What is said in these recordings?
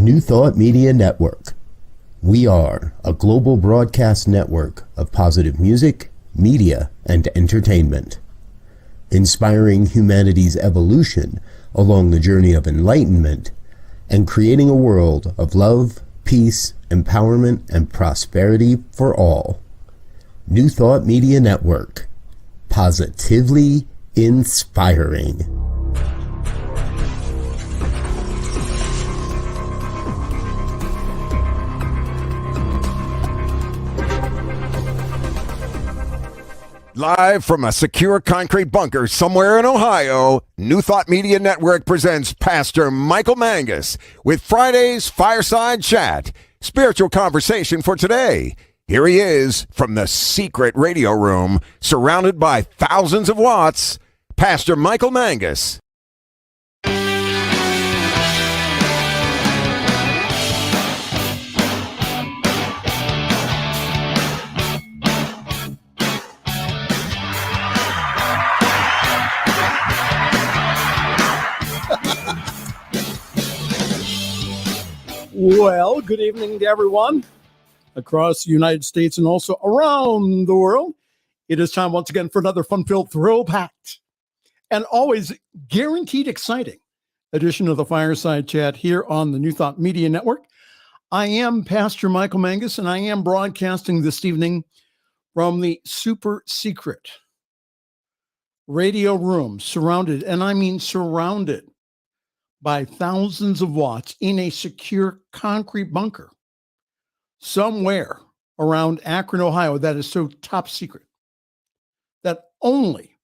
New Thought Media Network. We are a global broadcast network of positive music, media, and entertainment, inspiring humanity's evolution along the journey of enlightenment and creating a world of love, peace, empowerment, and prosperity for all. New Thought Media Network. Positively inspiring. Live from a secure concrete bunker somewhere in Ohio, New Thought Media Network presents Pastor Michael Mangus with Friday's Fireside Chat, spiritual conversation for today. Here he is from the secret radio room, surrounded by thousands of watts, Pastor Michael Mangus. Well, good evening to everyone across the United States and also around the world. It is time once again for another fun-filled, thrill-packed, and always guaranteed exciting edition of the Fireside Chat here on the New Thought Media Network. I am Pastor Michael Mangus, and I am broadcasting this evening from the super secret radio room, surrounded, and I mean surrounded, by thousands of watts in a secure concrete bunker somewhere around Akron, Ohio, that is so top secret that only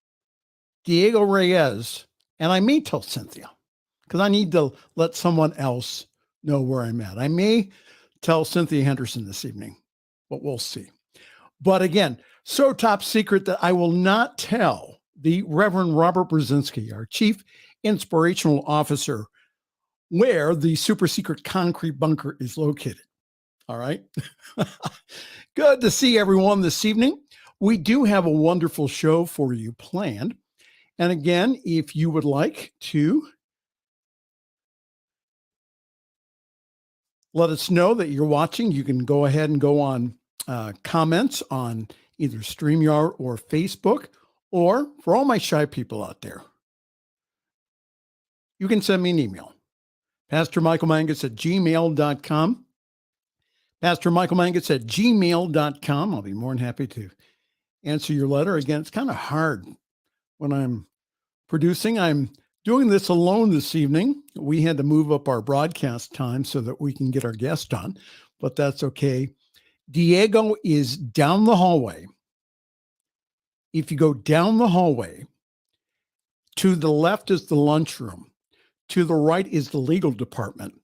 Diego Reyes, and I may tell Cynthia, because I need to let someone else know where I'm at. I may tell Cynthia Henderson this evening, but we'll see. But again, so top secret that I will not tell the Reverend Robert Brzezinski, our Chief Inspirational Officer, where the super secret concrete bunker is located. All right. Good to see everyone this evening. We do have a wonderful show for you planned. And again, if you would like to let us know that you're watching, you can go ahead and go on comments on either StreamYard or Facebook, or for all my shy people out there, you can send me an email, pastormichaelmangus@gmail.com, pastormichaelmangus@gmail.com. I'll be more than happy to answer your letter. Again, it's kind of hard when I'm producing. I'm doing this alone this evening. We had to move up our broadcast time so that we can get our guest on, but that's okay. Diego is down the hallway. If you go down the hallway, to the left is the lunchroom. To the right is the legal department.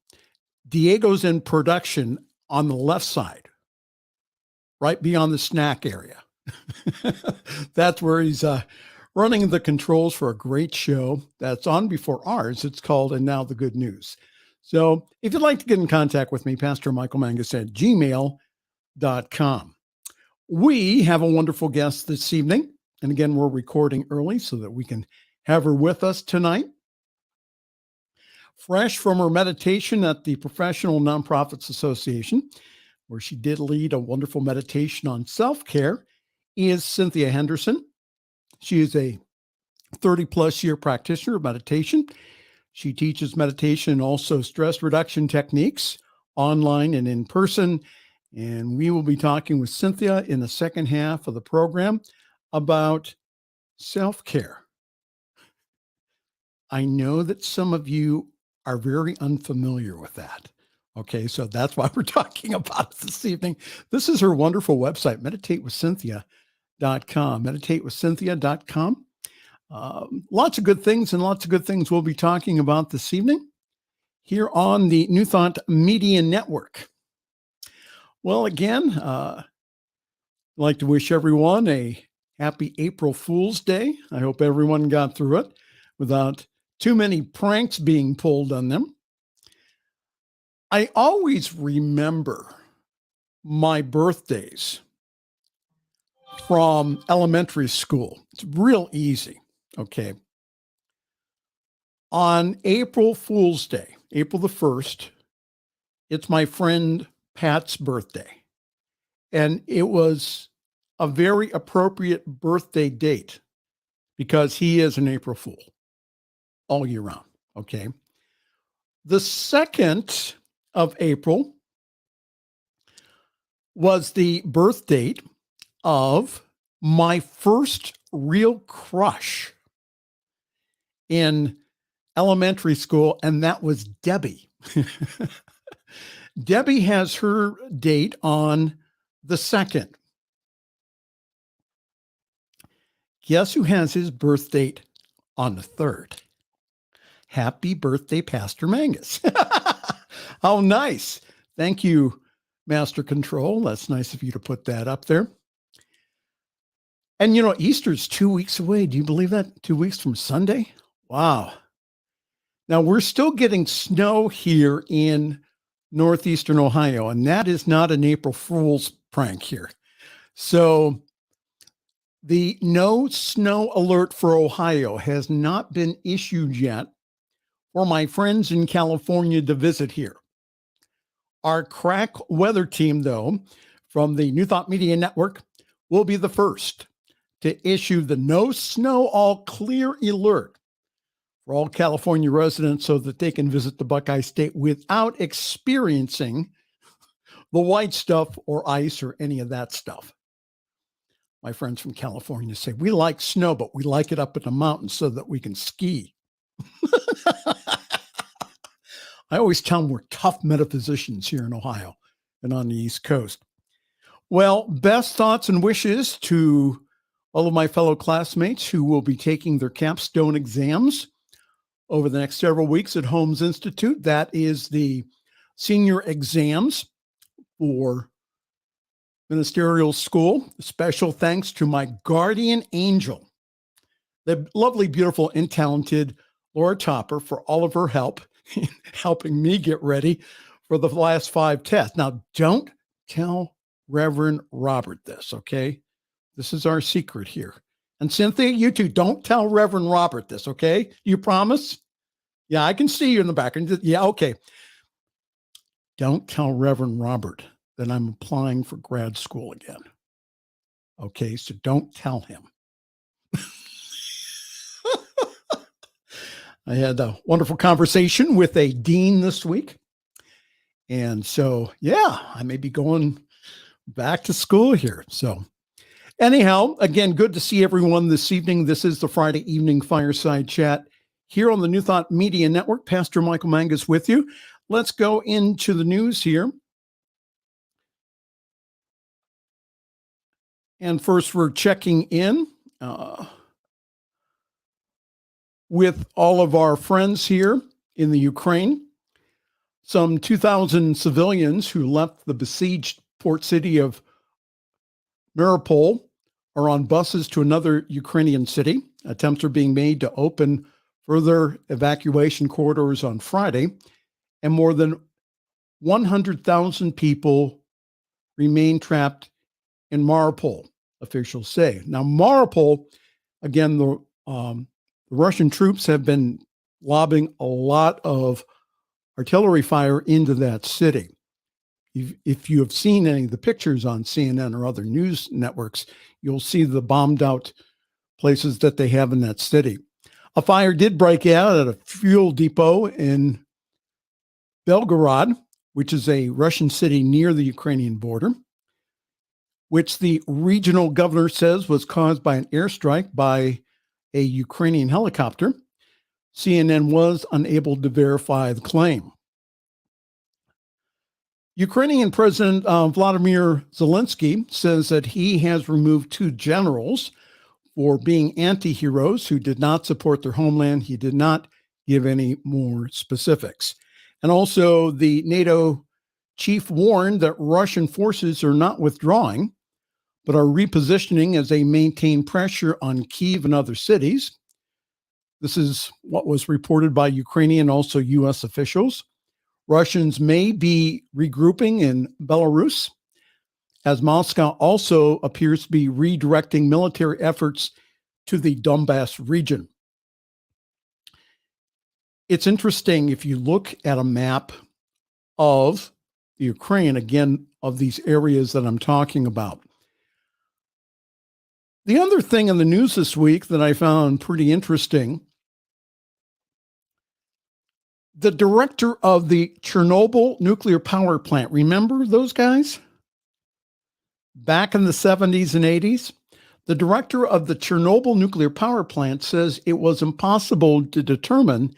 Diego's in production on the left side, right beyond the snack area. That's where he's running the controls for a great show that's on before ours. It's called And Now the Good News. So if you'd like to get in contact with me, pastormichaelmangus@gmail.com. We have a wonderful guest this evening. And again, we're recording early so that we can have her with us tonight. Fresh from her meditation at the Professional Nonprofits Association, where she did lead a wonderful meditation on self-care, is Cynthia Henderson. She is a 30-plus year practitioner of meditation. She teaches meditation and also stress reduction techniques online and in person. And we will be talking with Cynthia in the second half of the program about self-care. I know that some of you are very unfamiliar with that. Okay, so that's why we're talking about it this evening. This is her wonderful website, meditatewithcynthia.com, meditatewithcynthia.com. Lots of good things we'll be talking about this evening here on the New Thought Media Network. Well, again, I'd like to wish everyone a happy April Fool's Day. I hope everyone got through it without too many pranks being pulled on them. I always remember my birthdays from elementary school. It's real easy. Okay. On April Fool's Day, April the 1st, it's my friend Pat's birthday. And it was a very appropriate birthday date because he is an April Fool all year round. Okay. The 2nd of April was the birth date of my first real crush in elementary school, and that was Debbie. Debbie has her date on the 2nd. Guess who has his birth date on the 3rd? Happy birthday, Pastor Mangus. How nice. Thank you, Master Control. That's nice of you to put that up there. And Easter's 2 weeks away. Do you believe that? 2 weeks from Sunday? Wow. Now we're still getting snow here in northeastern Ohio, and that is not an April Fool's prank here. So the no snow alert for Ohio has not been issued yet for my friends in California to visit here. Our crack weather team, though, from the New Thought Media Network, will be the first to issue the no snow all clear alert for all California residents so that they can visit the Buckeye State without experiencing the white stuff or ice or any of that stuff. My friends from California say, we like snow, but we like it up in the mountains so that we can ski. I always tell them we're tough metaphysicians here in Ohio and on the East Coast. Well, best thoughts and wishes to all of my fellow classmates who will be taking their capstone exams over the next several weeks at Holmes Institute. That is the senior exams for ministerial school. Special thanks to my guardian angel, the lovely, beautiful, and talented Laura Topper, for all of her help in helping me get ready for the last 5 tests. Now, don't tell Reverend Robert this, okay? This is our secret here. And Cynthia, you too, don't tell Reverend Robert this, okay? You promise? Yeah, I can see you in the back. Yeah, okay. Don't tell Reverend Robert that I'm applying for grad school again. Okay, so don't tell him. I had a wonderful conversation with a dean this week. And so, yeah, I may be going back to school here. So anyhow, again, good to see everyone this evening. This is the Friday evening Fireside Chat here on the New Thought Media Network. Pastor Michael Mangus with you. Let's go into the news here. And first, we're checking in with all of our friends here in the Ukraine. Some 2,000 civilians who left the besieged port city of Mariupol are on buses to another Ukrainian city. Attempts are being made to open further evacuation corridors on Friday, and more than 100,000 people remain trapped in Mariupol, officials say. Now, Mariupol, again, the Russian troops have been lobbing a lot of artillery fire into that city. If you have seen any of the pictures on CNN or other news networks, you'll see the bombed out places that they have in that city. A fire did break out at a fuel depot in Belgorod, which is a Russian city near the Ukrainian border, which the regional governor says was caused by an airstrike by a Ukrainian helicopter. CNN was unable to verify the claim. Ukrainian President Vladimir Zelensky says that he has removed 2 generals for being anti-heroes who did not support their homeland. He did not give any more specifics. And also, the NATO chief warned that Russian forces are not withdrawing, but are repositioning as they maintain pressure on Kyiv and other cities. This is what was reported by Ukrainian and also U.S. officials. Russians may be regrouping in Belarus, as Moscow also appears to be redirecting military efforts to the Donbass region. It's interesting if you look at a map of the Ukraine, again, of these areas that I'm talking about. The other thing in the news this week that I found pretty interesting, the director of the Chernobyl nuclear power plant, remember those guys? Back in the 70s and 80s, the director of the Chernobyl nuclear power plant says it was impossible to determine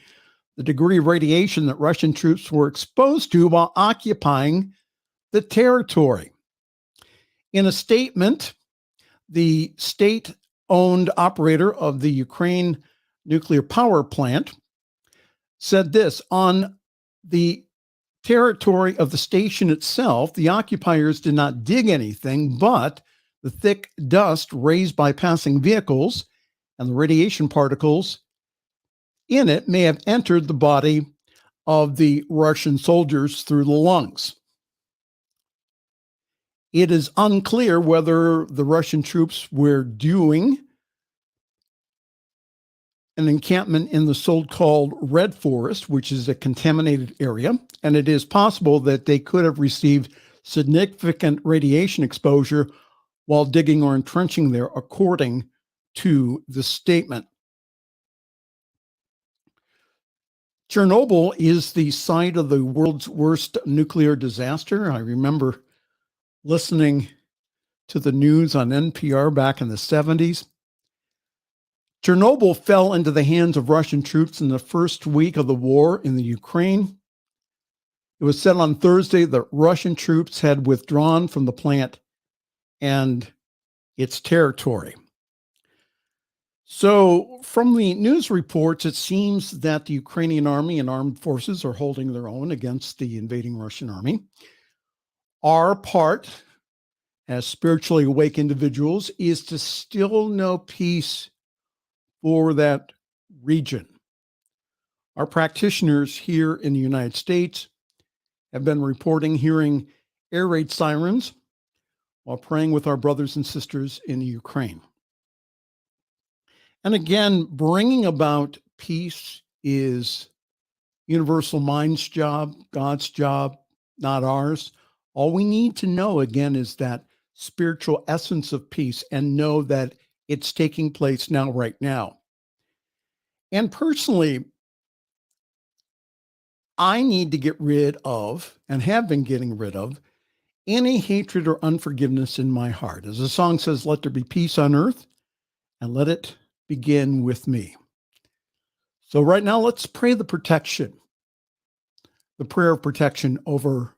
the degree of radiation that Russian troops were exposed to while occupying the territory. In a statement, the state-owned operator of the Ukraine nuclear power plant said this: on the territory of the station itself, the occupiers did not dig anything, but the thick dust raised by passing vehicles and the radiation particles in it may have entered the body of the Russian soldiers through the lungs. It is unclear whether the Russian troops were doing an encampment in the so-called Red Forest, which is a contaminated area, and it is possible that they could have received significant radiation exposure while digging or entrenching there, according to the statement. Chernobyl is the site of the world's worst nuclear disaster. I remember listening to the news on NPR back in the 70s. Chernobyl fell into the hands of Russian troops in the first week of the war in the Ukraine. It was said on Thursday that Russian troops had withdrawn from the plant and its territory. So from the news reports, it seems that the Ukrainian army and armed forces are holding their own against the invading Russian army. Our part as spiritually awake individuals is to still know peace for that region. Our practitioners here in the United States have been reporting hearing air raid sirens while praying with our brothers and sisters in the Ukraine. And again, bringing about peace is universal mind's job, God's job, not ours. All we need to know, again, is that spiritual essence of peace and know that it's taking place now, right now. And personally, I need to get rid of, and have been getting rid of, any hatred or unforgiveness in my heart. As the song says, let there be peace on earth, and let it begin with me. So right now, let's pray the protection, the prayer of protection over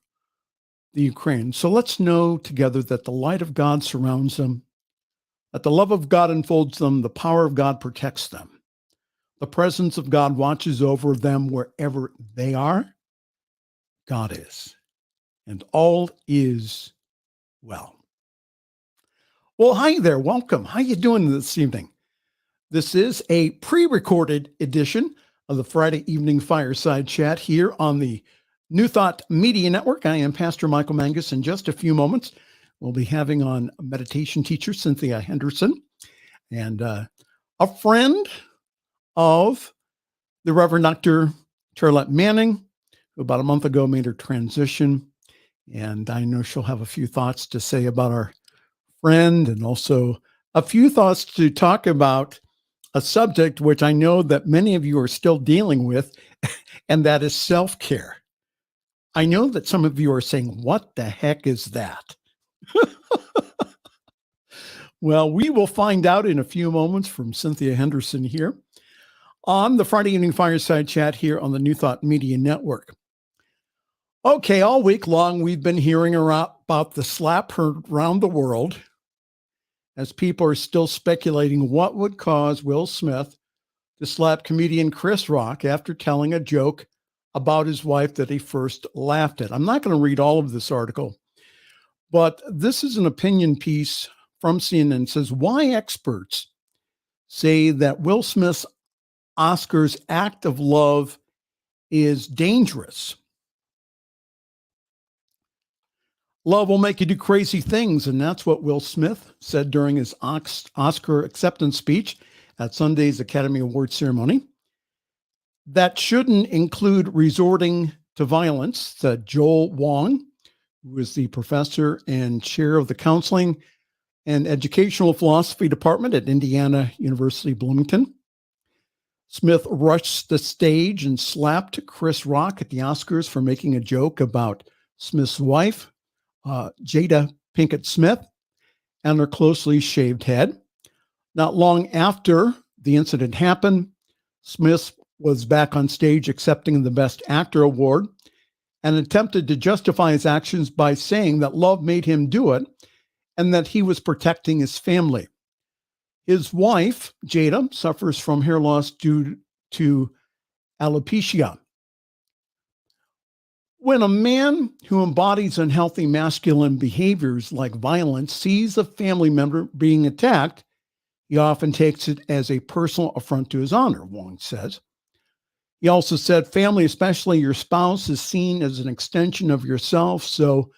the Ukraine. So let's know together that the light of God surrounds them, that the love of God enfolds them, the power of God protects them. The presence of God watches over them wherever they are. God is, and all is well. Well, hi there. Welcome. How you doing this evening? This is a pre-recorded edition of the Friday evening Fireside Chat here on the New Thought Media Network. I am Pastor Michael Mangus. In just a few moments, we'll be having on Meditation Teacher Cynthia Henderson and a friend of the Reverend Dr. Charlotte Manning, who about a month ago made her transition. And I know she'll have a few thoughts to say about our friend, and also a few thoughts to talk about a subject which I know that many of you are still dealing with, and that is self-care. I know that some of you are saying, what the heck is that? Well, we will find out in a few moments from Cynthia Henderson here on the Friday evening Fireside Chat here on the New Thought Media Network. Okay, all week long, we've been hearing about the slap heard around the world as people are still speculating what would cause Will Smith to slap comedian Chris Rock after telling a joke about his wife that he first laughed at. I'm not going to read all of this article, but this is an opinion piece from CNN. It says, why experts say that Will Smith's Oscar's act of love is dangerous. Love will make you do crazy things, and that's what Will Smith said during his Oscar acceptance speech at Sunday's Academy Awards ceremony. That shouldn't include resorting to violence, said Joel Wong, who is the professor and chair of the Counseling and Educational Philosophy Department at Indiana University Bloomington. Smith rushed the stage and slapped Chris Rock at the Oscars for making a joke about Smith's wife, Jada Pinkett Smith, and her closely shaved head. Not long after the incident happened, Smith was back on stage accepting the Best Actor award and attempted to justify his actions by saying that love made him do it and that he was protecting his family. His wife, Jada, suffers from hair loss due to alopecia. When a man who embodies unhealthy masculine behaviors like violence sees a family member being attacked, he often takes it as a personal affront to his honor, Wong says. He also said, family, especially your spouse, is seen as an extension of yourself. So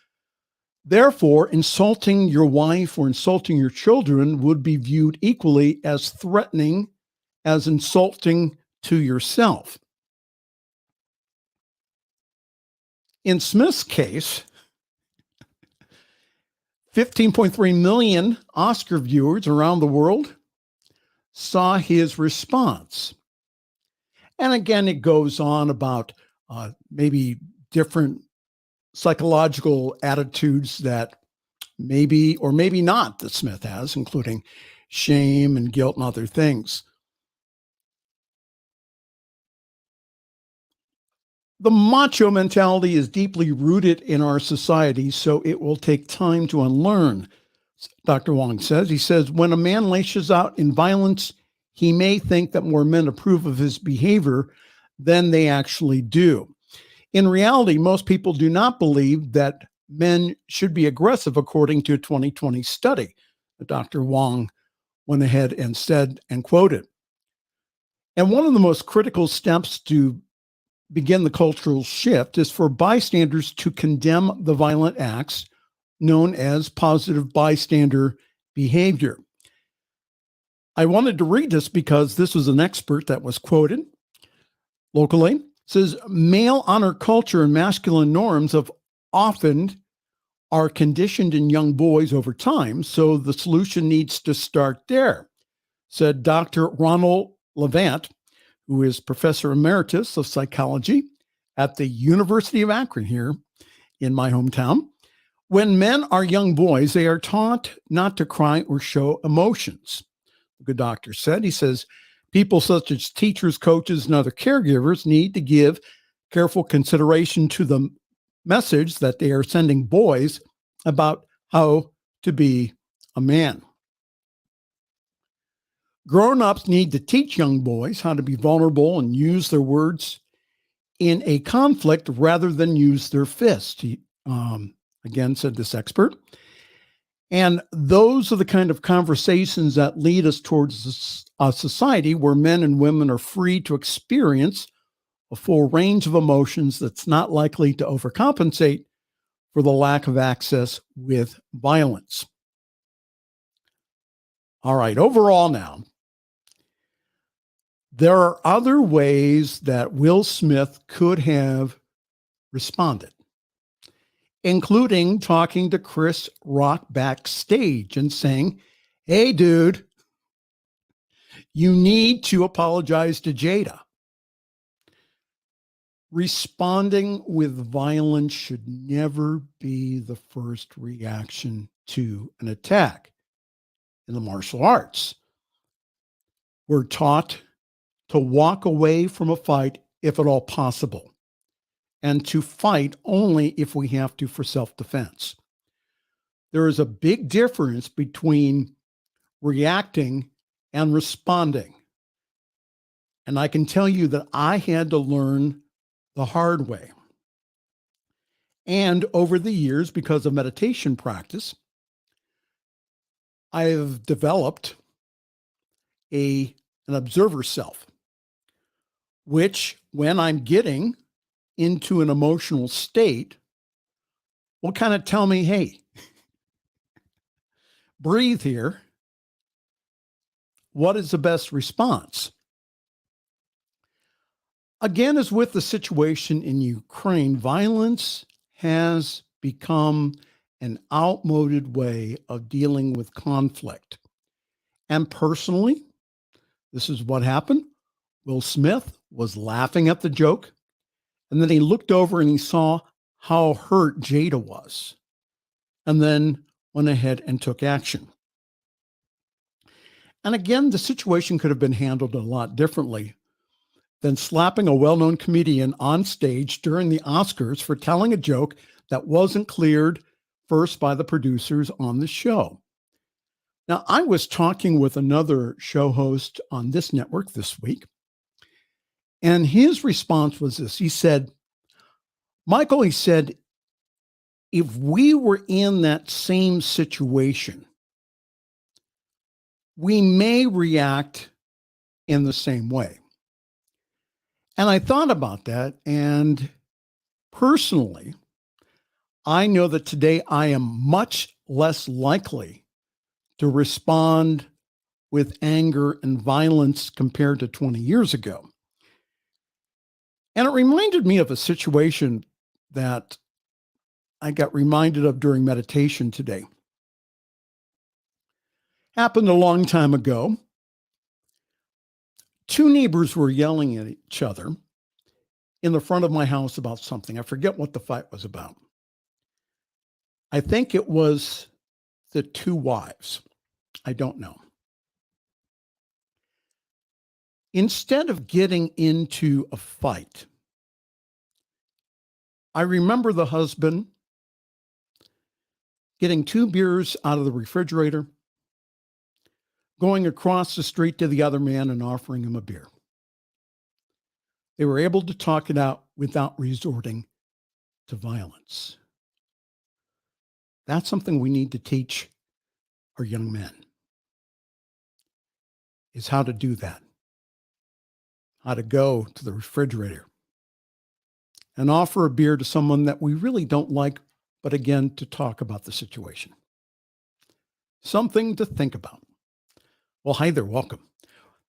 therefore, insulting your wife or insulting your children would be viewed equally as threatening as insulting to yourself. In Smith's case, 15.3 million Oscar viewers around the world saw his response. And again, it goes on about maybe different psychological attitudes that maybe or maybe not that Smith has, including shame and guilt and other things. The macho mentality is deeply rooted in our society, so it will take time to unlearn, Dr. Wong says. He says, when a man lashes out in violence, he may think that more men approve of his behavior than they actually do. In reality, most people do not believe that men should be aggressive, according to a 2020 study. Dr. Wong went ahead and said and quoted. And one of the most critical steps to begin the cultural shift is for bystanders to condemn the violent acts known as positive bystander behavior. I wanted to read this because this was an expert that was quoted locally. It says, male honor culture and masculine norms have often are conditioned in young boys over time, so the solution needs to start there, said Dr. Ronald Levant, who is Professor Emeritus of Psychology at the University of Akron here in my hometown. When men are young boys, they are taught not to cry or show emotions. The good doctor said, he says, people such as teachers, coaches, and other caregivers need to give careful consideration to the message that they are sending boys about how to be a man. Grown-ups need to teach young boys how to be vulnerable and use their words in a conflict rather than use their fist, again, said this expert. And those are the kind of conversations that lead us towards a society where men and women are free to experience a full range of emotions that's not likely to overcompensate for the lack of access with violence. All right, overall now, there are other ways that Will Smith could have responded, including talking to Chris Rock backstage and saying, hey, dude, you need to apologize to Jada. Responding with violence should never be the first reaction to an attack. In the martial arts, we're taught to walk away from a fight if at all possible, and to fight only if we have to for self-defense. There is a big difference between reacting and responding. And I can tell you that I had to learn the hard way. And over the years, because of meditation practice, I have developed an observer self, which when I'm getting into an emotional state will kind of tell me, hey, breathe here. What is the best response? Again, as with the situation in Ukraine, violence has become an outmoded way of dealing with conflict. And personally, this is what happened. Will Smith was laughing at the joke, and then he looked over and he saw how hurt Jada was, and then went ahead and took action. And again, the situation could have been handled a lot differently than slapping a well-known comedian on stage during the Oscars for telling a joke that wasn't cleared first by the producers on the show. Now, I was talking with another show host on this network this week, and his response was this. He said, Michael, he said, if we were in that same situation, we may react in the same way. And I thought about that, and personally, I know that today I am much less likely to respond with anger and violence compared to 20 years ago. And it reminded me of a situation that I got reminded of during meditation today. Happened a long time ago. Two neighbors were yelling at each other in the front of my house about something. I forget what the fight was about. I think it was the two wives. I don't know. Instead of getting into a fight, I remember the husband getting 2 beers out of the refrigerator, going across the street to the other man and offering him a beer. They were able to talk it out without resorting to violence. That's something we need to teach our young men, is how to do that. How to go to the refrigerator and offer a beer to someone that we really don't like, but again, to talk about the situation. Something to think about. Well, hi there, welcome.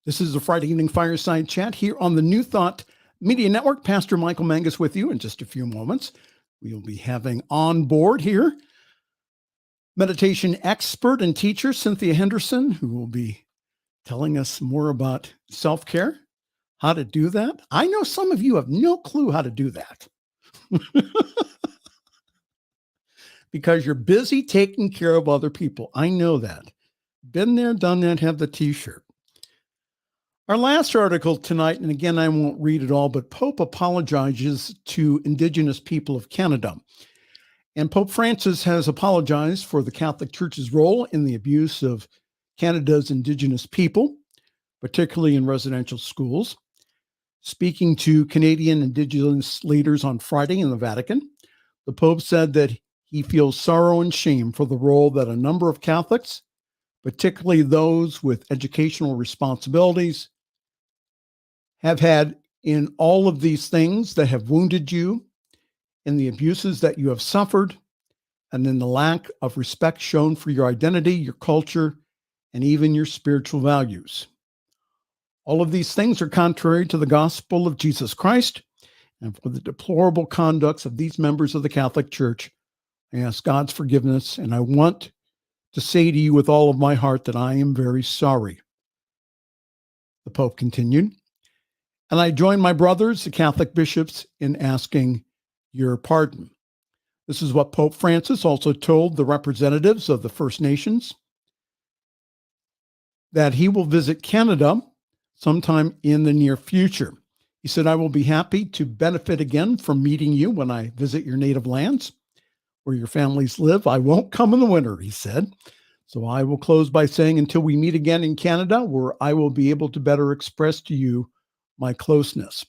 This is the Friday evening Fireside Chat here on the New Thought Media Network. Pastor Michael Mangus with you in just a few moments. We'll be having on board here meditation expert and teacher Cynthia Henderson, who will be telling us more about self-care, how to do that. I know some of you have no clue how to do that because you're busy taking care of other people. I know that. Been there, done that, have the t-shirt. Our last article tonight, and again, I won't read it all, but Pope apologizes to Indigenous people of Canada. And Pope Francis has apologized for the Catholic Church's role in the abuse of Canada's Indigenous people, particularly in residential schools. Speaking to Canadian Indigenous leaders on Friday in the Vatican, the Pope said that he feels sorrow and shame for the role that a number of Catholics, particularly those with educational responsibilities, have had in all of these things that have wounded you, in the abuses that you have suffered, and in the lack of respect shown for your identity, your culture, and even your spiritual values. All of these things are contrary to the gospel of Jesus Christ, and for the deplorable conducts of these members of the Catholic Church, I ask God's forgiveness, and I want to say to you with all of my heart that I am very sorry. The Pope continued, and I join my brothers, the Catholic bishops, in asking your pardon. This is what Pope Francis also told the representatives of the First Nations, that he will visit Canada sometime in the near future. He said, I will be happy to benefit again from meeting you when I visit your native lands where your families live. I won't come in the winter, he said. So I will close by saying until we meet again in Canada, where I will be able to better express to you my closeness.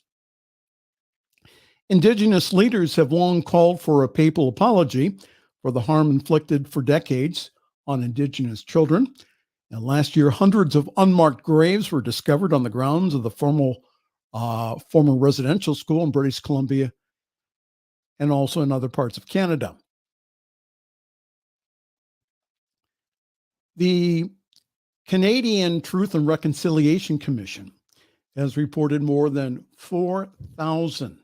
Indigenous leaders have long called for a papal apology for the harm inflicted for decades on Indigenous children. And last year, hundreds of unmarked graves were discovered on the grounds of the former residential school in British Columbia and also in other parts of Canada. The Canadian Truth and Reconciliation Commission has reported more than 4,000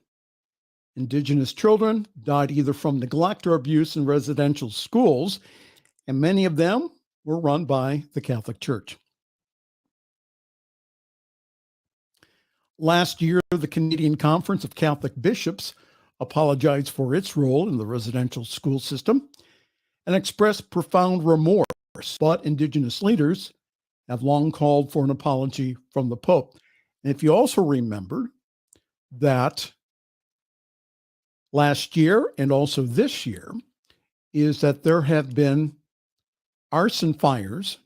Indigenous children died either from neglect or abuse in residential schools, and many of them were run by the Catholic Church. Last year, the Canadian Conference of Catholic Bishops apologized for its role in the residential school system and expressed profound remorse, but Indigenous leaders have long called for an apology from the Pope. And if you also remember that last year and also this year is that there have been arson fires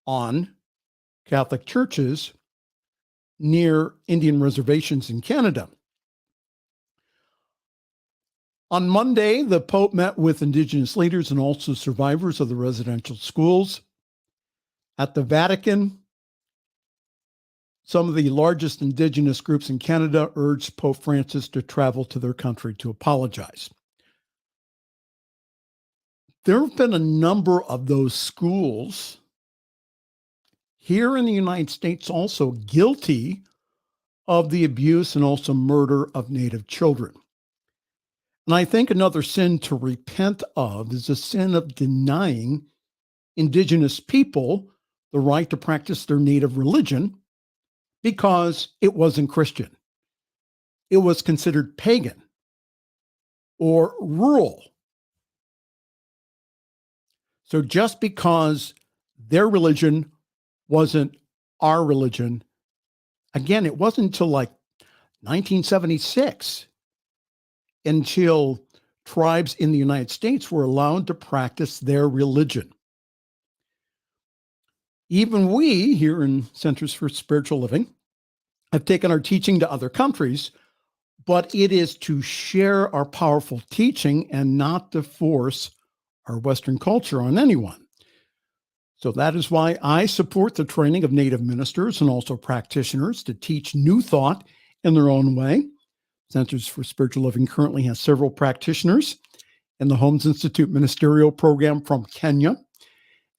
on Catholic churches near Indian reservations in Canada. On Monday, the Pope met with Indigenous leaders and also survivors of the residential schools. At the Vatican, some of the largest Indigenous groups in Canada urged Pope Francis to travel to their country to apologize. There have been a number of those schools here in the United States also guilty of the abuse and also murder of Native children. And I think another sin to repent of is the sin of denying Indigenous people the right to practice their native religion because it wasn't Christian. It was considered pagan or rural. So just because their religion wasn't our religion, again, it wasn't until like 1976 until tribes in the United States were allowed to practice their religion. Even we here in Centers for Spiritual Living have taken our teaching to other countries, but it is to share our powerful teaching and not to force our Western culture on anyone. So that is why I support the training of Native ministers and also practitioners to teach new thought in their own way. Centers for Spiritual Living currently has several practitioners in the Holmes Institute Ministerial Program from Kenya.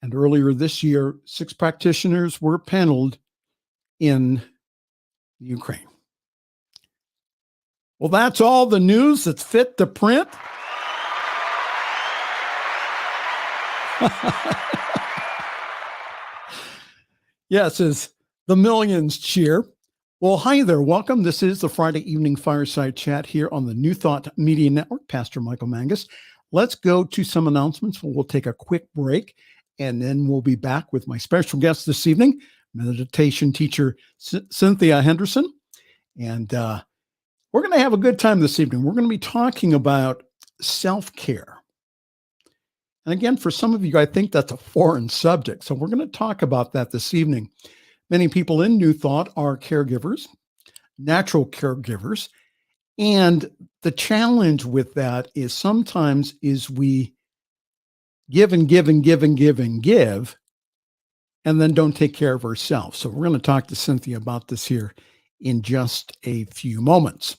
And earlier this year, 6 practitioners were paneled in Ukraine. Well, that's all the news that's fit to print. Yes, as the millions cheer. Well, hi there. Welcome. This is the Friday evening Fireside Chat here on the New Thought Media Network. Pastor Michael Mangus. Let's go to some announcements. We'll take a quick break, and then we'll be back with my special guest this evening, Meditation Teacher Cynthia Henderson. And we're going to have a good time this evening. We're going to be talking about self-care. And again, for some of you, I think that's a foreign subject. So we're going to talk about that this evening. Many people in New Thought are caregivers, natural caregivers. And the challenge with that is sometimes we give and give and give and give and give, and then don't take care of ourselves. So we're going to talk to Cynthia about this here in just a few moments.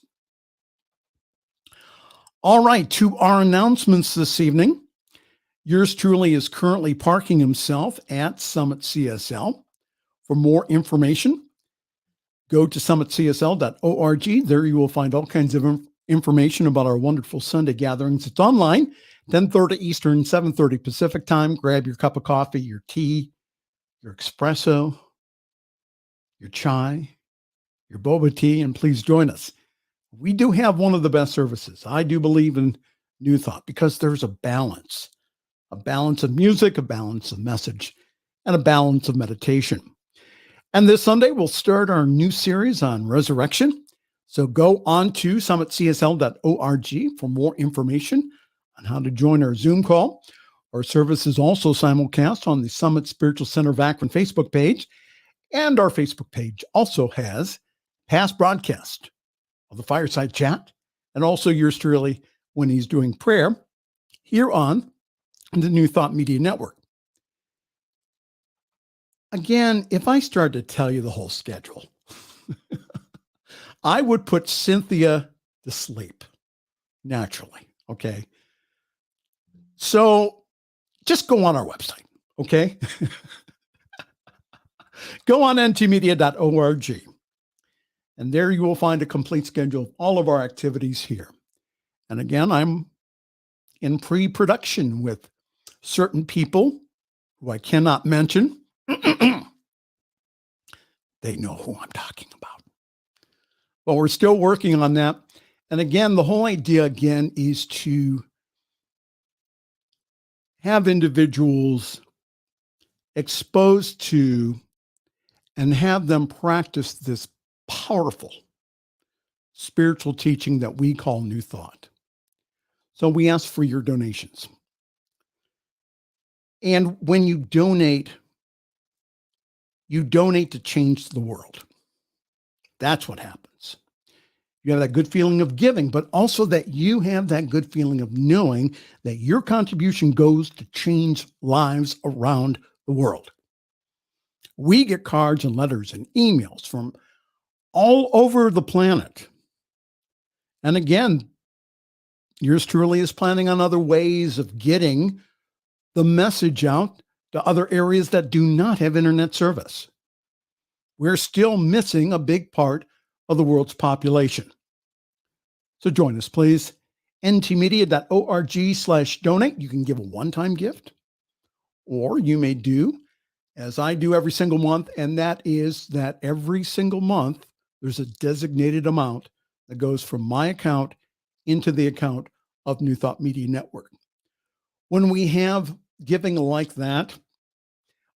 All right, to our announcements this evening. Yours truly is currently parking himself at Summit CSL. For more information, go to summitcsl.org. There you will find all kinds of information about our wonderful Sunday gatherings. It's online, 10:30 Eastern, 7:30 Pacific time. Grab your cup of coffee, your tea, your espresso, your chai, your boba tea, and please join us. We do have one of the best services. I do believe in New Thought because there's a balance of music, a balance of message, and a balance of meditation. And this Sunday, we'll start our new series on resurrection. So go on to summitcsl.org for more information on how to join our Zoom call. Our service is also simulcast on the Summit Spiritual Center of Akron Facebook page. And our Facebook page also has past broadcast of the Fireside Chat and also yours truly when he's doing prayer here on the New Thought Media Network. Again, if I started to tell you the whole schedule, I would put Cynthia to sleep naturally, okay? So just go on our website, okay? Go on ntmedia.org. And there you will find a complete schedule of all of our activities here. And again, I'm in pre-production with certain people who I cannot mention. They know who I'm talking about. But we're still working on that. And again, the whole idea again is to have individuals exposed to and have them practice this powerful spiritual teaching that we call New Thought. So we ask for your donations. And when you donate to change the world. That's what happens. You have that good feeling of giving, but also that you have that good feeling of knowing that your contribution goes to change lives around the world. We get cards and letters and emails from all over the planet. And again, yours truly is planning on other ways of getting the message out to other areas that do not have internet service. We're still missing a big part of the world's population. So join us, please. ntmedia.org/donate. You can give a one-time gift, or you may do as I do every single month, and that is that every single month, there's a designated amount that goes from my account into the account of New Thought Media Network. When we have giving like that,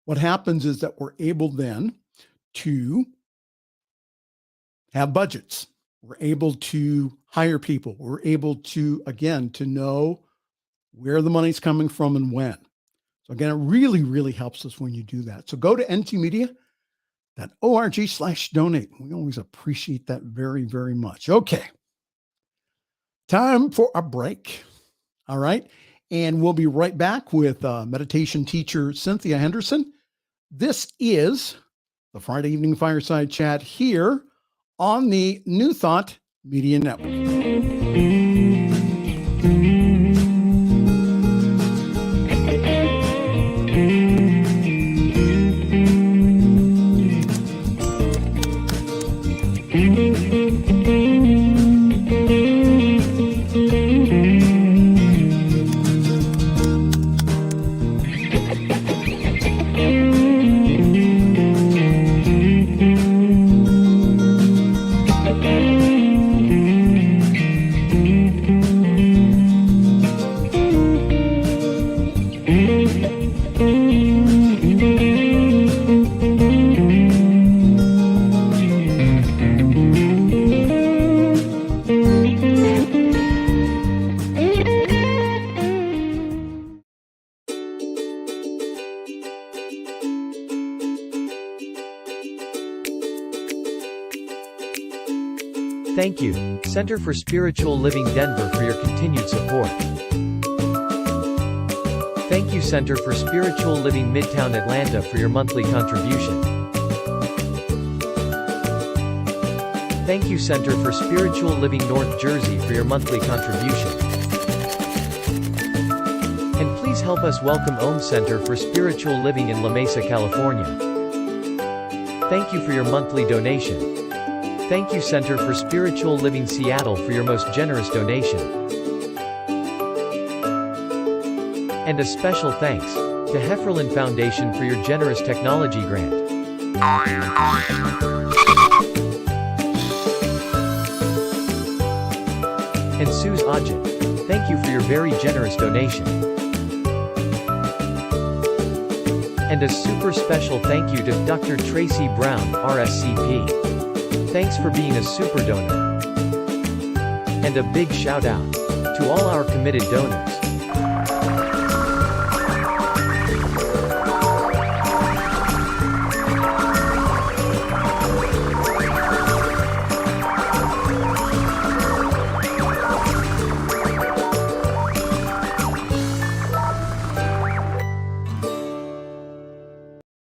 what happens is that we're able then to have budgets. We're able to hire people. We're able to, again, to know where the money's coming from and when. So again, it really, really helps us when you do that. So go to ntmedia.org/donate. We always appreciate that very, very much. Okay. Time for a break. All right. And we'll be right back with Meditation Teacher Cynthia Henderson. This is the Friday Evening Fireside Chat here on the New Thought Media Network. Thank you, Center for Spiritual Living Denver, for your continued support. Thank you, Center for Spiritual Living Midtown Atlanta, for your monthly contribution. Thank you, Center for Spiritual Living North Jersey, for your monthly contribution. And please help us welcome Om Center for Spiritual Living in La Mesa, California. Thank you for your monthly donation. Thank you, Center for Spiritual Living Seattle, for your most generous donation. And a special thanks to Hefferlin Foundation for your generous technology grant. And Suze Ajit, thank you for your very generous donation. And a super special thank you to Dr. Tracy Brown, RSCP. Thanks for being a super donor. And a big shout out to all our committed donors.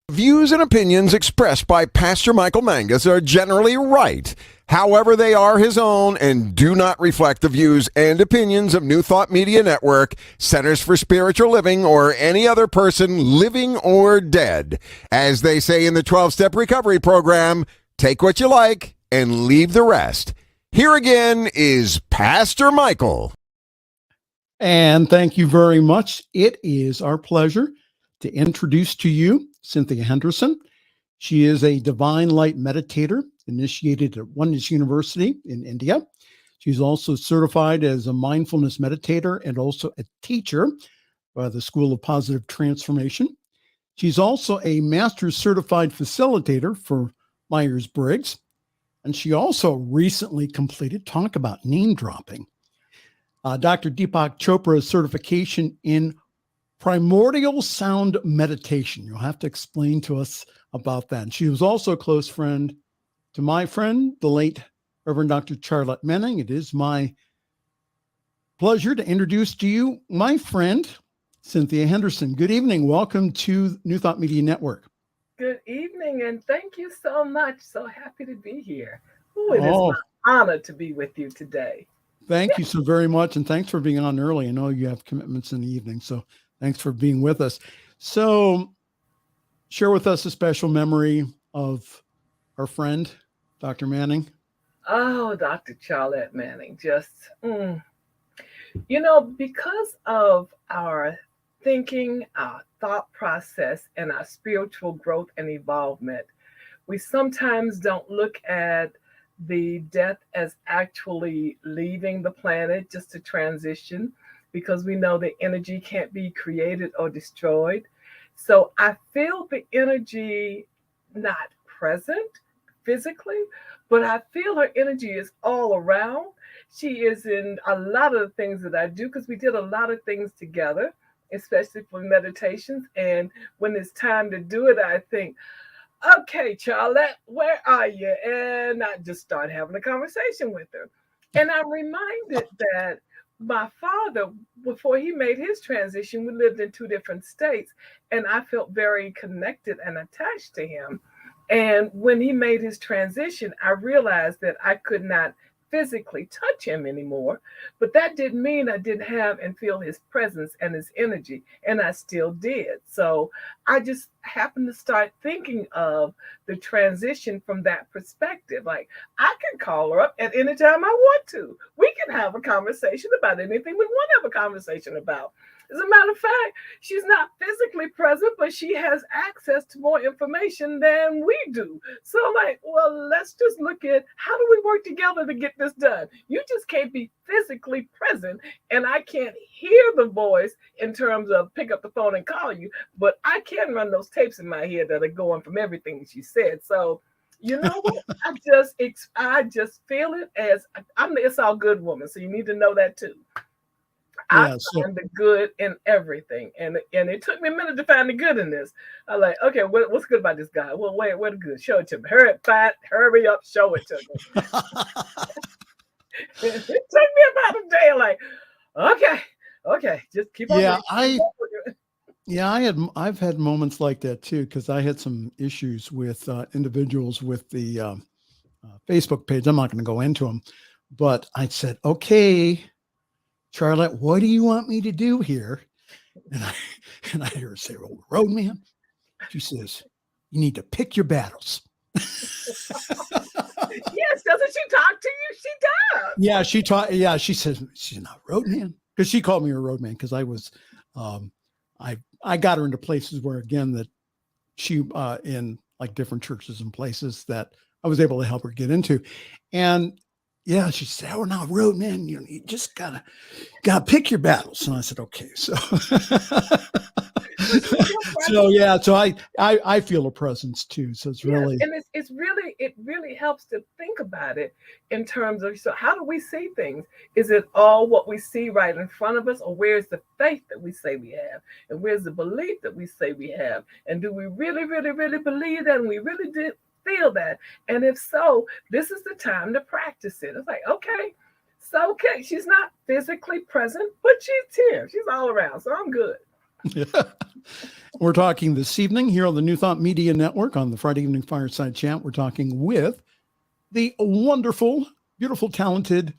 Views and opinions expressed by Pastor Michael Mangus are generally right. However, they are his own and do not reflect the views and opinions of New Thought Media Network, Centers for Spiritual Living, or any other person living or dead. As they say in the 12-Step Recovery Program, take what you like and leave the rest. Here again is Pastor Michael. And thank you very much. It is our pleasure to introduce to you Cynthia Henderson. She is a divine light meditator initiated at Oneness University in India. She's also certified as a mindfulness meditator and also a teacher by the School of Positive Transformation. She's also a master's certified facilitator for Myers-Briggs. And she also recently completed, talk about name dropping, Dr. Deepak Chopra's certification in primordial sound meditation. You'll have to explain to us about that. And she was also a close friend to my friend, the late Reverend Dr. Charlotte Manning. It is my pleasure to introduce to you my friend, Cynthia Henderson. Good evening. Welcome to New Thought Media Network. Good evening, and thank you so much. So happy to be here. It is my honor to be with you today. Thank you so very much, and thanks for being on early. I know you have commitments in the evening, so thanks for being with us. So share with us a special memory of our friend, Dr. Manning. Oh, Dr. Charlotte Manning, just, because of our thinking, our thought process, and our spiritual growth and evolvement, we sometimes don't look at the death as actually leaving the planet, just a transition, because we know the energy can't be created or destroyed. So I feel the energy not present physically, but I feel her energy is all around. She is in a lot of the things that I do, because we did a lot of things together, especially for meditations. And when it's time to do it, I think, okay, Charlotte, where are you? And I just start having a conversation with her. And I'm reminded that my father, before he made his transition, we lived in two different states, and I felt very connected and attached to him. And when he made his transition, I realized that I could not physically touch him anymore, but that didn't mean I didn't have and feel his presence and his energy, and I still did. So I just happened to start thinking of the transition from that perspective. Like, I can call her up at any time I want to. We can have a conversation about anything we want to have a conversation about. As a matter of fact, she's not physically present, but she has access to more information than we do. So I'm like, well, let's just look at how do we work together to get this done? You just can't be physically present, and I can't hear the voice in terms of pick up the phone and call you, but I can run those tapes in my head that are going from everything that you said. So, you know what? I just feel it as I'm the It's All Good woman. So you need to know that too. I find the good in everything. And it took me a minute to find the good in this. I'm like, okay, what's good about this guy? Well, wait, what good? Show it to me. Hurry up, show it to me. It took me about a day. Like, okay, just keep on. I've had moments like that too, because I had some issues with individuals with the Facebook page. I'm not going to go into them, but I said, okay, Charlotte, what do you want me to do here? And I hear her say, well, Roadman. She says, you need to pick your battles. Yes, doesn't she talk to you? She does. Yeah, she taught. Yeah, she says she's not Roadman, because she called me a Roadman because I was, I got her into places where, again, that she in like different churches and places that I was able to help her get into, and yeah, she said, "Oh, now, Roadman, you just gotta pick your battles." And I said, "Okay." So, so I feel a presence too. So it's really, and it really helps to think about it in terms of, so how do we see things? Is it all what we see right in front of us, or where's the faith that we say we have, and where's the belief that we say we have, and do we really, really, really believe that, and we really did feel that? And if so, this is the time to practice it. It's like, okay, so okay, she's not physically present, but she's here. She's all around, so I'm good. Yeah. We're talking this evening here on the New Thought Media Network on the Friday Evening Fireside Chat. We're talking with the wonderful, beautiful, talented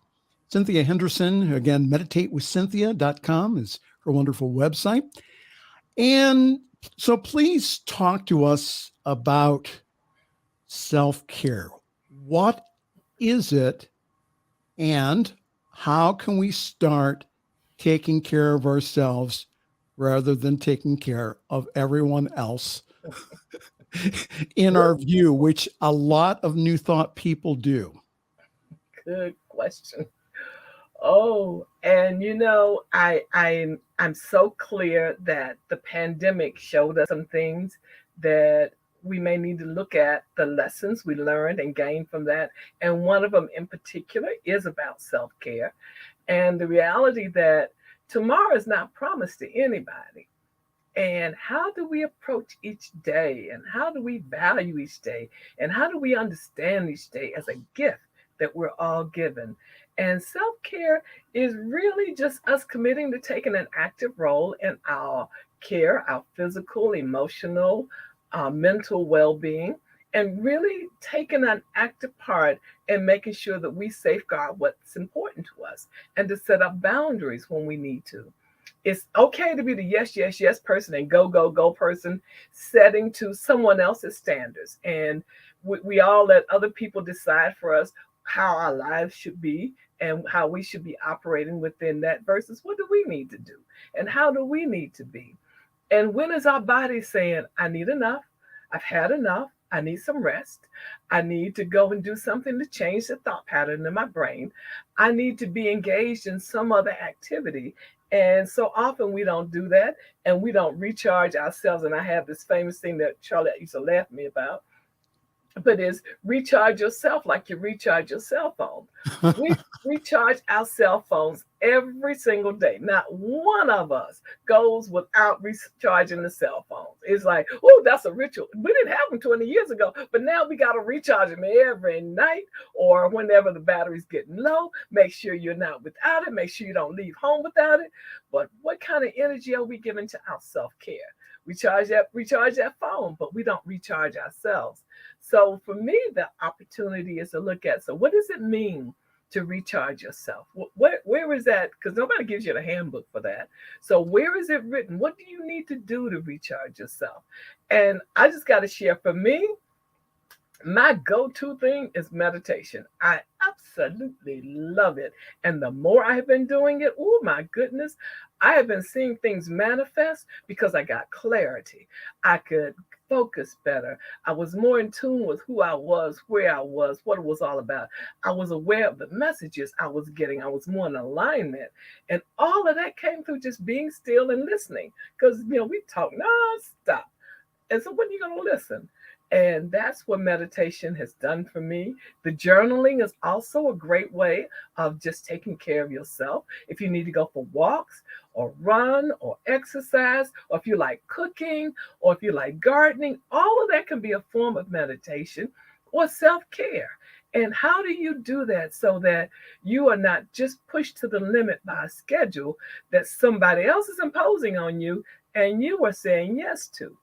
Cynthia Henderson. Again, meditatewithcynthia.com is her wonderful website. And so please talk to us about self-care. What is it? And how can we start taking care of ourselves rather than taking care of everyone else in our view, which a lot of New Thought people do? Good question. Oh, and I'm so clear that the pandemic showed us some things that we may need to look at, the lessons we learned and gained from that. And one of them in particular is about self-care and the reality that tomorrow is not promised to anybody. And how do we approach each day? And how do we value each day? And how do we understand each day as a gift that we're all given? And self-care is really just us committing to taking an active role in our care, our physical, emotional, mental well-being, and really taking an active part in making sure that we safeguard what's important to us and to set up boundaries when we need to. It's okay to be the yes, yes, yes person and go, go, go person, setting to someone else's standards. And we all let other people decide for us how our lives should be and how we should be operating within that versus what do we need to do and how do we need to be. And when is our body saying, I need enough, I've had enough, I need some rest, I need to go and do something to change the thought pattern in my brain, I need to be engaged in some other activity. And so often we don't do that and we don't recharge ourselves. And I have this famous thing that Charlotte used to laugh at me about, but is recharge yourself like you recharge your cell phone. We recharge our cell phones every single day. Not one of us goes without recharging the cell phones. It's like, oh, that's a ritual. We didn't have them 20 years ago, but now we got to recharge them every night or whenever the battery's getting low. Make sure you're not without it. Make sure you don't leave home without it. But what kind of energy are we giving to our self-care? We recharge that phone, but we don't recharge ourselves. So for me, the opportunity is to look at, so what does it mean to recharge yourself? Where is that? Because nobody gives you the handbook for that. So where is it written? What do you need to do to recharge yourself? And I just got to share, for me, my go-to thing is meditation. I absolutely love it. And the more I have been doing it, oh my goodness, I have been seeing things manifest because I got clarity. I could focus better. I was more in tune with who I was, where I was, what it was all about. I was aware of the messages I was getting. I was more in alignment. And all of that came through just being still and listening. Because, we talk nonstop. And so when are you going to listen? And that's what meditation has done for me. The journaling is also a great way of just taking care of yourself. If you need to go for walks or run or exercise, or if you like cooking, or if you like gardening, all of that can be a form of meditation or self-care. And how do you do that so that you are not just pushed to the limit by a schedule that somebody else is imposing on you and you are saying yes to?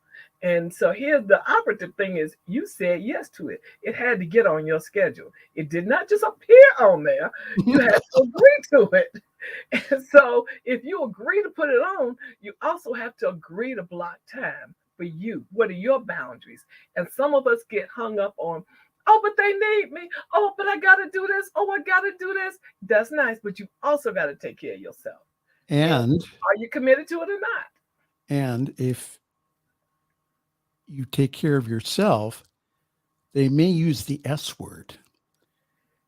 And so here's the operative thing is you said yes to it. It had to get on your schedule. It did not just appear on there. You had to agree to it. And so if you agree to put it on, you also have to agree to block time for you. What are your boundaries? And some of us get hung up on, oh, but they need me. Oh, but I got to do this. Oh, I got to do this. That's nice. But you also got to take care of yourself. And are you committed to it or not? And if you take care of yourself, they may use the S word.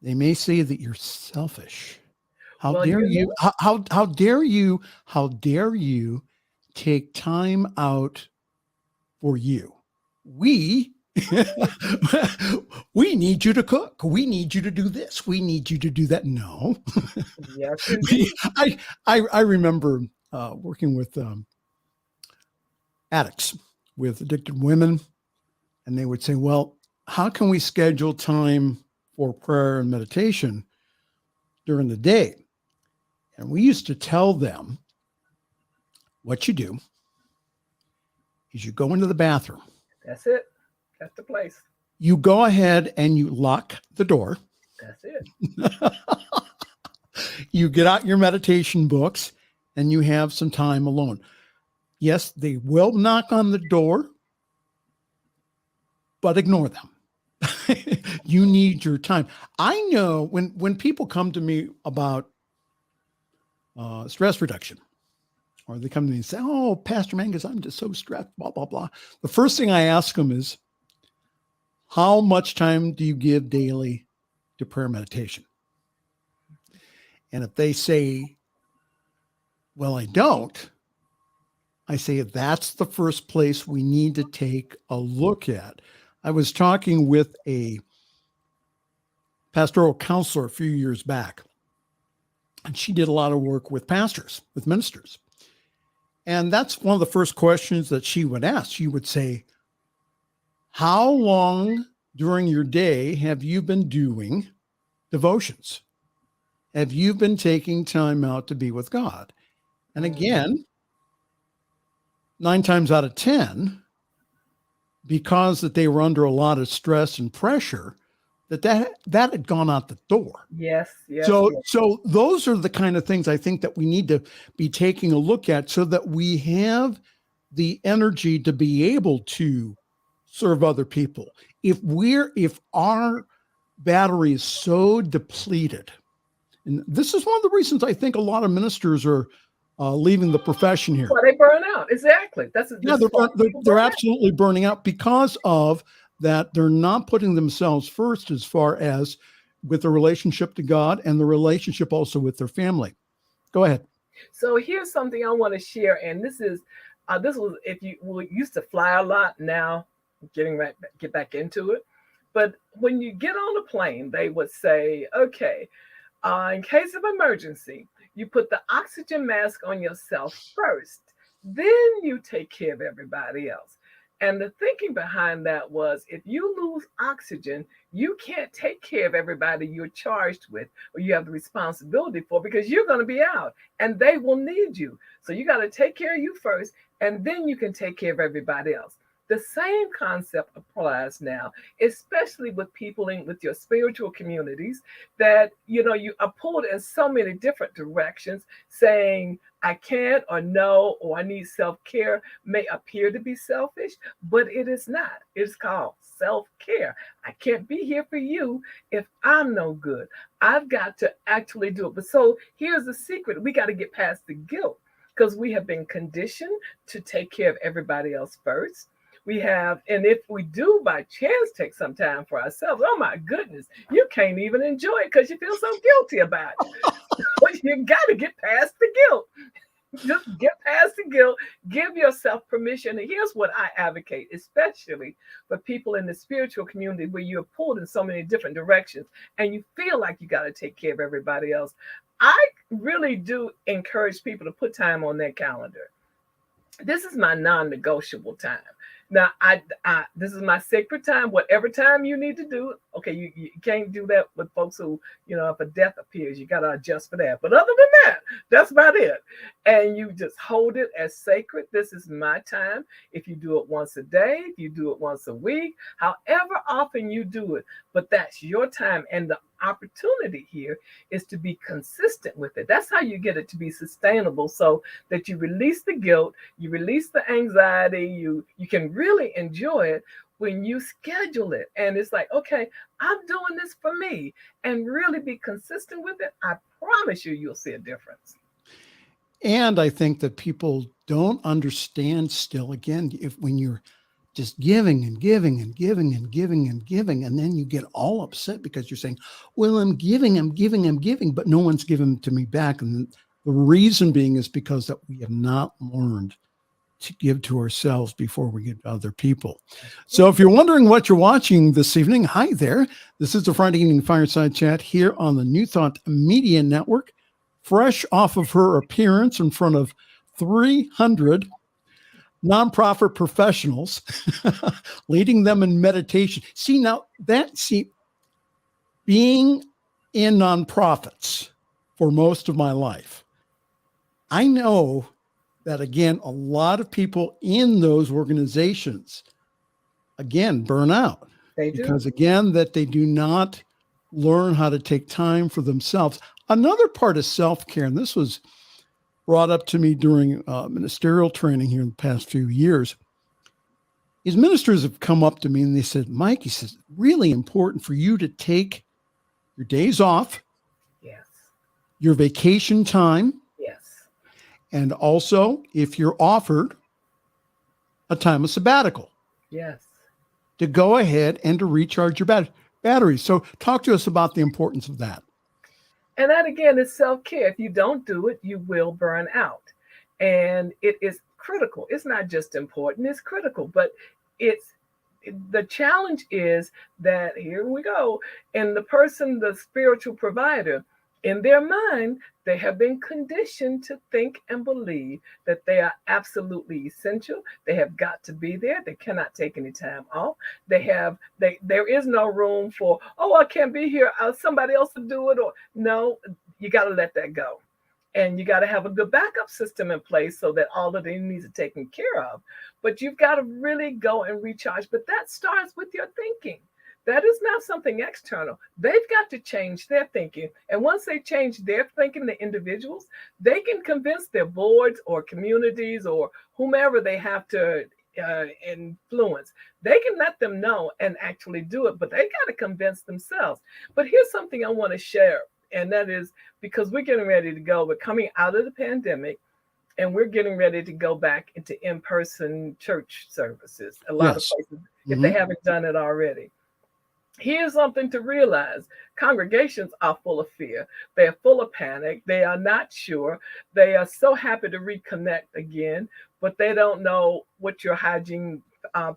They may say that you're selfish. How dare you? How dare you? How dare you take time out for you? We need you to cook. We need you to do this. We need you to do that. No. Yes, I remember working with addicts, with addicted women, and they would say, well, how can we schedule time for prayer and meditation during the day? And we used to tell them, what you do is you go into the bathroom. That's it. That's the place. You go ahead and you lock the door. That's it. You get out your meditation books and you have some time alone. Yes, they will knock on the door, but ignore them. You need your time. I know when people come to me about stress reduction, or they come to me and say, "Oh, Pastor Mangus, I'm just so stressed, blah, blah, blah." The first thing I ask them is, how much time do you give daily to prayer meditation? And if they say, well, I don't, I say, that's the first place we need to take a look at. I was talking with a pastoral counselor a few years back, and she did a lot of work with pastors, with ministers. And that's one of the first questions that she would ask. She would say, how long during your day have you been doing devotions? Have you been taking time out to be with God? And again, 9 times out of 10, because that they were under a lot of stress and pressure, that had gone out the door. Yes. So those are the kind of things I think that we need to be taking a look at, so that we have the energy to be able to serve other people. If our battery is so depleted, and this is one of the reasons I think a lot of ministers are leaving the profession here. Well, they burn out. Exactly. They're absolutely burning out because of that. They're not putting themselves first as far as with the relationship to God and the relationship also with their family. Go ahead. So here's something I want to share, and this was if you used to fly a lot. Now get back into it. But when you get on a plane, they would say, okay, in case of emergency, you put the oxygen mask on yourself first, then you take care of everybody else. And the thinking behind that was, if you lose oxygen, you can't take care of everybody you're charged with or you have the responsibility for, because you're going to be out and they will need you. So you got to take care of you first, and then you can take care of everybody else. The same concept applies now, especially with people with your spiritual communities, that, you are pulled in so many different directions. Saying I can't, or no, or I need self-care may appear to be selfish, but it is not. It's called self-care. I can't be here for you if I'm no good. I've got to actually do it. But so here's the secret. We got to get past the guilt, because we have been conditioned to take care of everybody else first. We have, and if we do by chance take some time for ourselves, oh my goodness, you can't even enjoy it because you feel so guilty about it. You got to get past the guilt. Just get past the guilt. Give yourself permission. And here's what I advocate, especially for people in the spiritual community where you're pulled in so many different directions and you feel like you got to take care of everybody else. I really do encourage people to put time on their calendar. This is my non-negotiable time. Now, this is my sacred time. Whatever time you need to do it. Okay, you can't do that with folks who, if a death appears, you got to adjust for that. But other than that, that's about it. And you just hold it as sacred. This is my time. If you do it once a day, if you do it once a week, however often you do it, but that's your time. And the opportunity here is to be consistent with it. That's how you get it to be sustainable, so that you release the guilt, you release the anxiety, you can really enjoy it when you schedule it. And it's like, okay, I'm doing this for me, and really be consistent with it. I promise you'll see a difference. And I think that people don't understand still, again, when you're just giving and giving and giving and giving and giving, and then you get all upset because you're saying, well, I'm giving, but no one's giving to me back. And the reason being is because that we have not learned to give to ourselves before we give to other people. So if you're wondering what you're watching this evening, hi there. This is the Friday evening Fireside Chat here on the New Thought Media Network, fresh off of her appearance in front of 300 nonprofit professionals, leading them in meditation. Being in nonprofits for most of my life, I know that, again, a lot of people in those organizations, again, burn out. They do. Because, again, that they do not learn how to take time for themselves. Another part of self-care, and this was brought up to me during ministerial training here in the past few years, his ministers have come up to me and they said, Mike, he says, really important for you to take your days off, Yes. your vacation time, Yes. and also if you're offered a time of sabbatical, Yes. to go ahead and to recharge your batteries. So talk to us about the importance of that. And that again is self-care. If you don't do it, you will burn out. And it is critical. It's not just important, it's critical, but the challenge is that here we go. And the person, the spiritual provider, in their mind, they have been conditioned to think and believe that they are absolutely essential. They have got to be there. They cannot take any time off. There is no room for, oh, I can't be here. Somebody else will do it. Or no, you got to let that go. And you got to have a good backup system in place so that all of the needs are taken care of. But you've got to really go and recharge. But that starts with your thinking. That is not something external. They've got to change their thinking. And once they change their thinking, the individuals, they can convince their boards or communities or whomever they have to influence. They can let them know and actually do it, but they got to convince themselves. But here's something I want to share. And that is because we're getting ready to go. We're coming out of the pandemic and we're getting ready to go back into in-person church services. A lot of places, if they haven't done it already. Here's something to realize. Congregations are full of fear. They are full of panic. They are not sure. They are so happy to reconnect again, but they don't know what your hygiene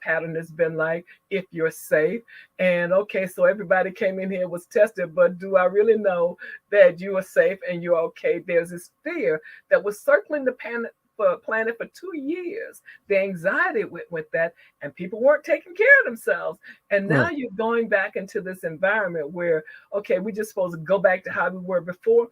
pattern has been like, if you're safe. And okay, so everybody came in here, was tested, but do I really know that you are safe and you're okay? There's this fear that was circling the planet for 2 years. The anxiety with that, and people weren't taking care of themselves. And now you're going back into this environment where, okay, we're just supposed to go back to how we were before.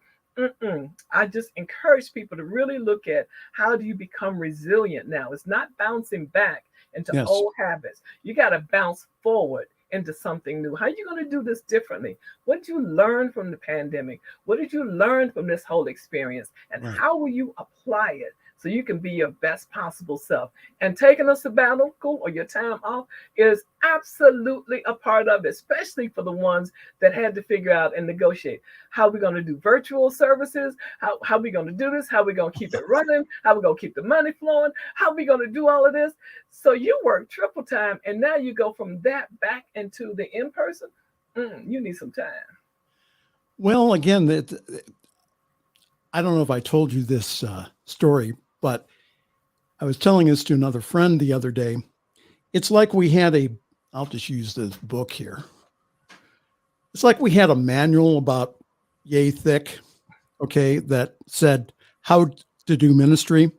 I just encourage people to really look at how do you become resilient now. It's not bouncing back into old habits. You got to bounce forward into something new. How are you going to do this differently? What did you learn from the pandemic? What did you learn from this whole experience? And how will you apply it so you can be your best possible self? And taking a sabbatical or your time off is absolutely a part of it, especially for the ones that had to figure out and negotiate. How are we going to do virtual services? How are we going to do this? How are we going to keep it running? How are we going to keep the money flowing? How are we going to do all of this? So you work triple time, and now you go from that back into the in-person. You need some time. Well, again, I don't know if I told you this story, but I was telling this to another friend the other day. It's like we had I'll just use this book here. It's like we had a manual about yay thick, okay, that said how to do ministry.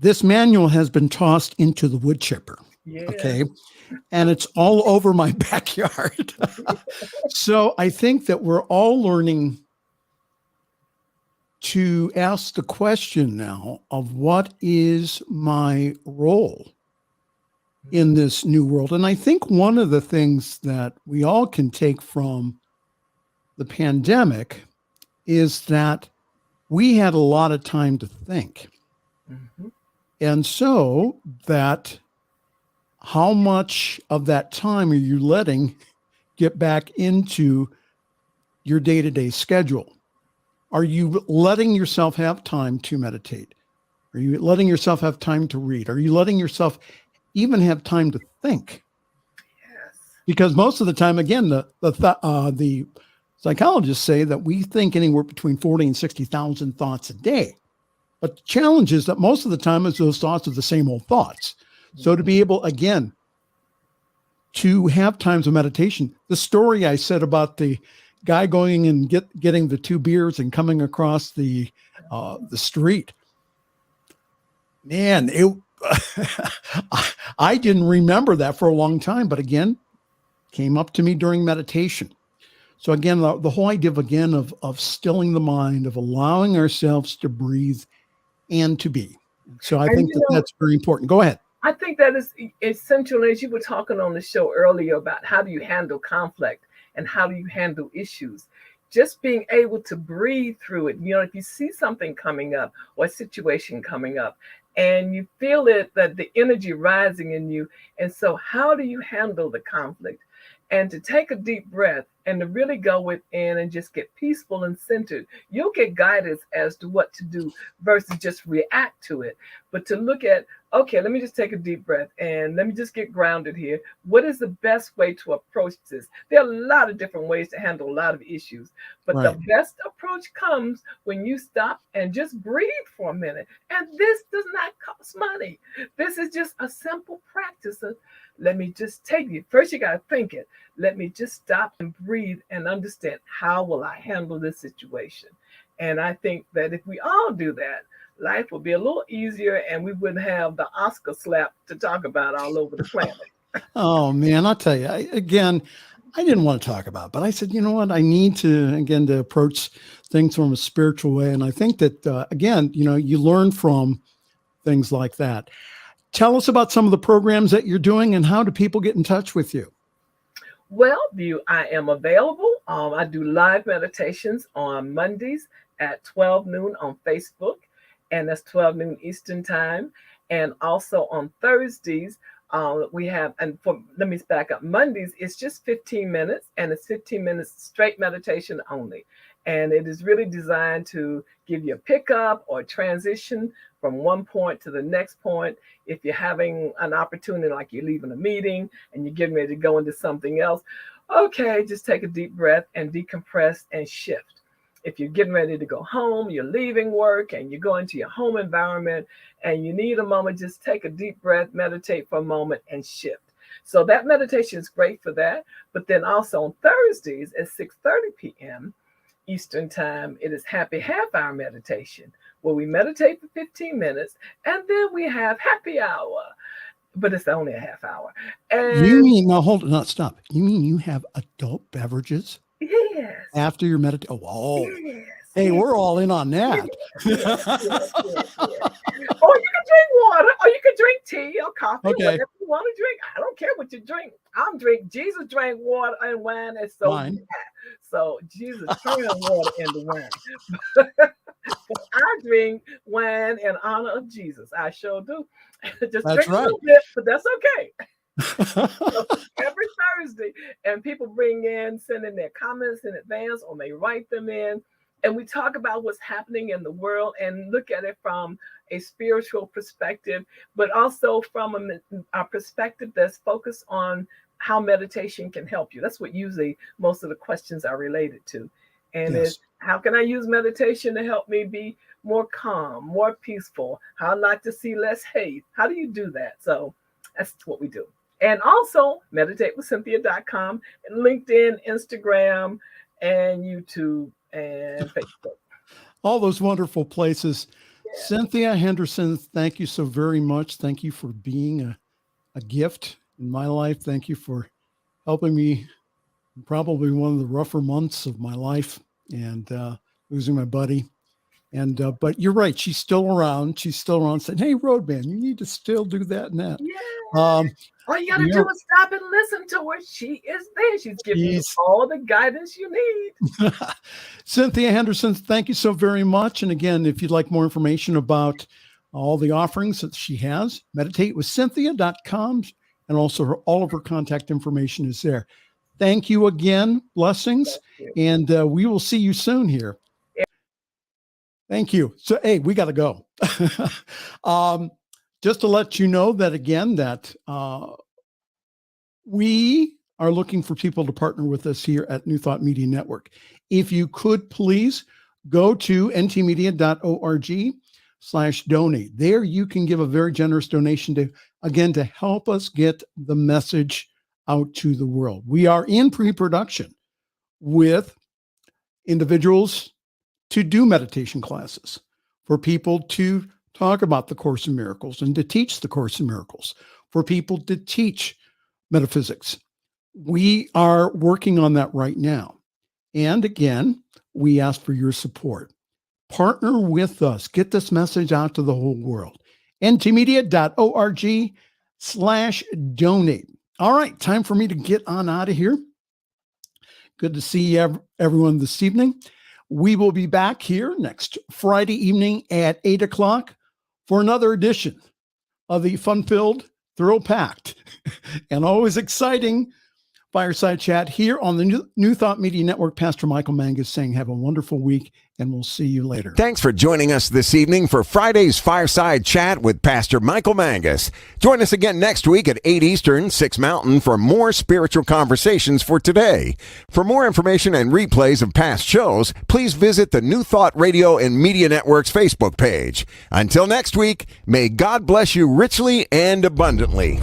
This manual has been tossed into the wood chipper, okay, and it's all over my backyard. So I think that we're all learning to ask the question now of what is my role in this new world. And I think one of the things that we all can take from the pandemic is that we had a lot of time to think. And so that how much of that time are you letting get back into your day-to-day schedule? Are you letting yourself have time to meditate? Are you letting yourself have time to read? Are you letting yourself even have time to think? Yes. Because most of the time, again, the psychologists say that we think anywhere between 40 and 60,000 thoughts a day. But the challenge is that most of the time those thoughts are the same old thoughts. So to be able, again, to have times of meditation, the story I said about the guy going and getting the 2 beers and coming across the street, man, I didn't remember that for a long time, but again, came up to me during meditation. So again, the whole idea of stilling the mind, of allowing ourselves to breathe and to be. So I think that's very important. Go ahead. I think that is essential. As you were talking on the show earlier about how do you handle conflict and how do you handle issues, just being able to breathe through it. You know, if you see something coming up or a situation coming up and you feel it, that the energy rising in you. And so how do you handle the conflict? And to take a deep breath and to really go within and just get peaceful and centered. You'll get guidance as to what to do versus just react to it. But to look at, okay, let me just take a deep breath and let me just get grounded here. What is the best way to approach this? There are a lot of different ways to handle a lot of issues, but Right. the best approach comes when you stop and just breathe for a minute. And this does not cost money. This is just a simple practice of, let me just take it. First, you got to think it. Let me just stop and breathe and understand, how will I handle this situation? And I think that if we all do that, life will be a little easier and we wouldn't have the Oscar slap to talk about all over the planet. Oh man, I'll tell you, I didn't want to talk about it, but I said, you know what? I need to approach things from a spiritual way. And I think that, again, you learn from things like that. Tell us about some of the programs that you're doing and how do people get in touch with you? Well, I am available. I do live meditations on Mondays at 12 noon on Facebook, and that's 12 noon Eastern time. And also on Thursdays, we have, let me back up. Mondays, it's just 15 minutes, and it's 15 minutes straight meditation only. And it is really designed to give you a pickup or transition from one point to the next point. If you're having an opportunity, like you're leaving a meeting and you're getting ready to go into something else, okay, just take a deep breath and decompress and shift. If you're getting ready to go home, you're leaving work and you go into your home environment and you need a moment, just take a deep breath, meditate for a moment and shift. So that meditation is great for that. But then also on Thursdays at 6:30 p.m. Eastern time, it is happy half hour meditation, where we meditate for 15 minutes and then we have happy hour, but it's only a half hour. And You mean, now hold on, stop. You mean you have adult beverages yes, after your meditation? Oh, yes. hey, we're all in on that. Yes. Or you can drink water, or you can drink tea or coffee, Okay. whatever you want to drink. I don't care what you drink. Jesus drank water and wine, and so Wine. did I. So Jesus turned water into wine. But I drink wine in honor of Jesus. I sure do. Just That's drink a right. little bit, but that's okay. So every Thursday, and people send in their comments in advance, or they write them in, and we talk about what's happening in the world and look at it from a spiritual perspective, but also from a perspective that's focused on how meditation can help you. That's what usually most of the questions are related to. And Yes. it's, how can I use meditation to help me be more calm, more peaceful? How I'd like to see less hate. How do you do that? So that's what we do. And also meditatewithcynthia.com and LinkedIn, Instagram, and YouTube and Facebook. All those wonderful places. Yeah. Cynthia Henderson, thank you so very much. Thank you for being a gift in my life. Thank you for helping me in probably one of the rougher months of my life and losing my buddy. And but you're right, she's still around. She's still around saying, hey, Roadman, you need to still do that and that. Yeah. All you got to do is stop and listen to her. She is there. She's giving you all the guidance you need. Cynthia Henderson, thank you so very much. And again, if you'd like more information about all the offerings that she has, meditatewithcynthia.com, and also all of her contact information is there. Thank you again. Blessings. And we will see you soon here. Thank you. So, hey, we got to go. Just to let you know that, again, that we are looking for people to partner with us here at New Thought Media Network. If you could please go to ntmedia.org/donate. There you can give a very generous donation to help us get the message out to the world. We are in pre-production with individuals to do meditation classes, for people to talk about the Course in Miracles and to teach the Course in Miracles, for people to teach metaphysics. We are working on that right now. And again, we ask for your support. Partner with us. Get this message out to the whole world. ntmedia.org/donate. All right, time for me to get on out of here. Good to see everyone this evening. We will be back here next Friday evening at 8 o'clock for another edition of the fun-filled, thrill-packed, and always exciting Fireside Chat here on the New Thought Media Network. Pastor Michael Mangus saying have a wonderful week, and we'll see you later. Thanks for joining us this evening for Friday's Fireside Chat with Pastor Michael Mangus. Join us again next week at 8 Eastern, 6 Mountain for more spiritual conversations for today. For more information and replays of past shows, please visit the New Thought Radio and Media Network's Facebook page. Until next week, may God bless you richly and abundantly.